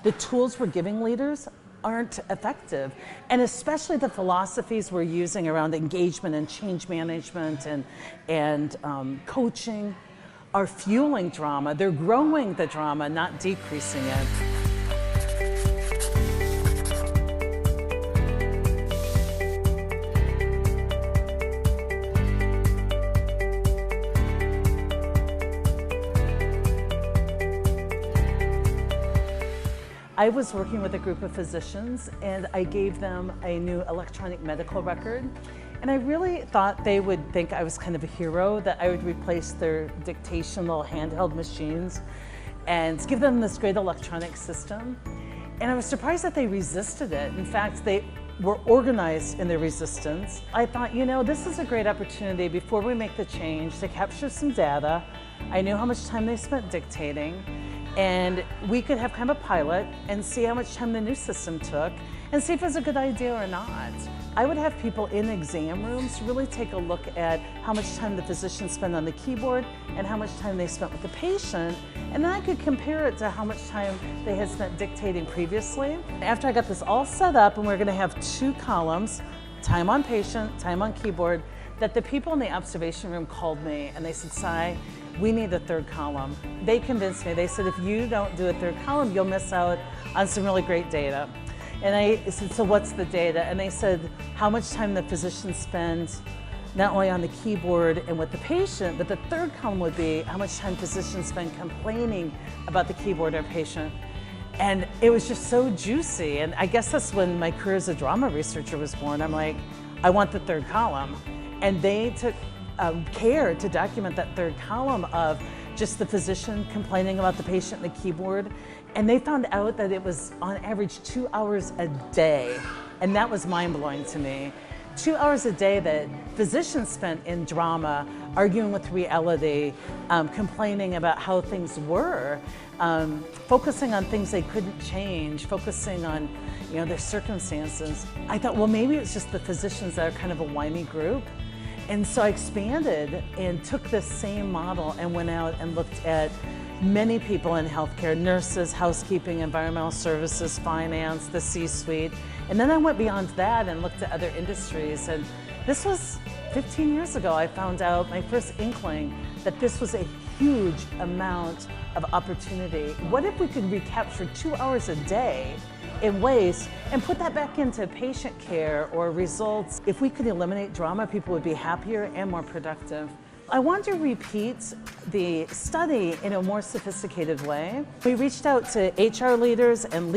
the tools we're giving leaders aren't effective. And especially the philosophies we're using around engagement and change management and coaching are fueling drama. They're growing the drama, not decreasing it. I was working with a group of physicians and I gave them a new electronic medical record. And I really thought they would think I was kind of a hero, that I would replace their dictational handheld machines and give them this great electronic system. And I was surprised that they resisted it. In fact, they were organized in their resistance. I thought, you know, this is a great opportunity before we make the change to capture some data. I knew how much time they spent dictating. And we could have kind of a pilot and see how much time the new system took and see if it was a good idea or not. I would have people in exam rooms really take a look at how much time the physician spent on the keyboard and how much time they spent with the patient, and then I could compare it to how much time they had spent dictating previously. After I got this all set up, and we're going to have 2 columns, time on patient, time on keyboard, that the people in the observation room called me and they said, "Sai, we need a 3rd column." They convinced me. They said, if you don't do a 3rd column, you'll miss out on some really great data. And I said, so what's the data? And they said, how much time the physician spends not only on the keyboard and with the patient, but the 3rd column would be how much time physicians spend complaining about the keyboard or patient. And it was just so juicy. And I guess that's when my career as a drama researcher was born. I'm like, I want the 3rd column. And they took care to document that 3rd column of just the physician complaining about the patient and the keyboard. And they found out that it was on average 2 hours a day. And that was mind-blowing to me. 2 hours a day that physicians spent in drama, arguing with reality, complaining about how things were, focusing on things they couldn't change, focusing on their circumstances. I thought, well, maybe it's just the physicians that are kind of a whiny group. And so I expanded and took this same model and went out and looked at many people in healthcare, nurses, housekeeping, environmental services, finance, the C-suite. And then I went beyond that and looked at other industries. And this was 15 years ago. I found out my first inkling that this was a huge amount of opportunity. What if we could recapture 2 hours a day in waste and put that back into patient care or results? If we could eliminate drama, people would be happier and more productive. I want to repeat the study in a more sophisticated way. We reached out to HR leaders and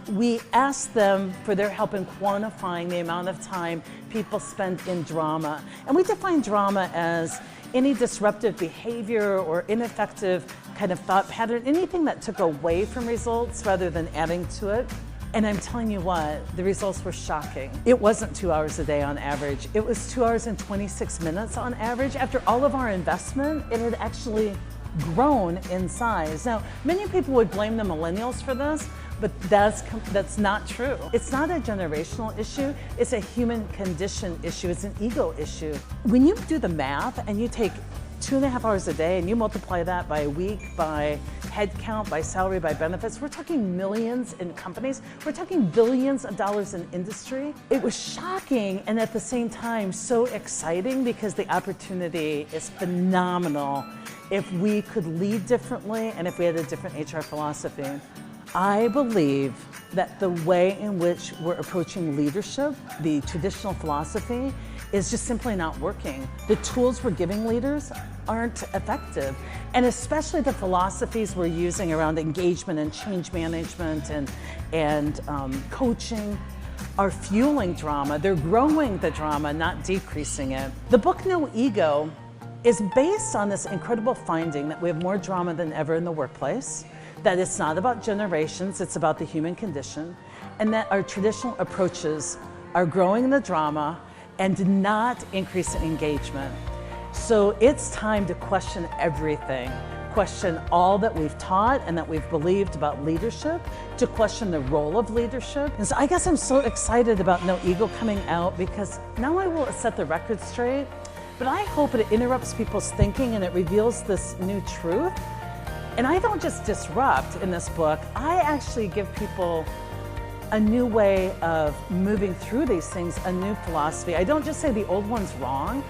we asked them for their help in quantifying the amount of time people spend in drama. And we define drama as any disruptive behavior or ineffective kind of thought pattern, anything that took away from results rather than adding to it. And I'm telling you what, the results were shocking. It wasn't 2 hours a day on average. It was 2 hours and 26 minutes on average. After all of our investment, it had actually grown in size. Now, many people would blame the millennials for this, but that's not true. It's not a generational issue. It's a human condition issue. It's an ego issue. When you do the math and you take 2.5 hours a day and you multiply that by a week, by head count, by salary, by benefits, we're talking millions in companies. We're talking billions of dollars in industry. It was shocking and at the same time so exciting because the opportunity is phenomenal if we could lead differently and if we had a different HR philosophy. I believe that the way in which we're approaching leadership, the traditional philosophy, is just simply not working. The tools we're giving leaders aren't effective. And especially the philosophies we're using around engagement and change management and coaching are fueling drama. They're growing the drama, not decreasing it. The book No Ego is based on this incredible finding that we have more drama than ever in the workplace, that it's not about generations, it's about the human condition, and that our traditional approaches are growing the drama and not increasing engagement. So it's time to question everything, question all that we've taught and that we've believed about leadership, to question the role of leadership. And so I guess I'm so excited about No Ego coming out because not only will it set the record straight, but I hope it interrupts people's thinking and it reveals this new truth And I don't just disrupt in this book, I actually give people a new way of moving through these things, a new philosophy. I don't just say the old one's wrong.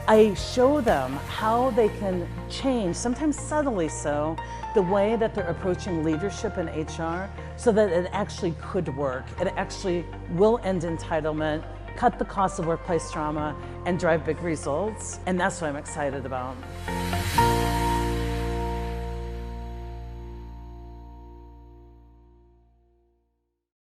I show them how they can change, sometimes subtly so, the way that they're approaching leadership in HR so that it actually could work. It actually will end entitlement, cut the cost of workplace trauma, and drive big results. And that's what I'm excited about.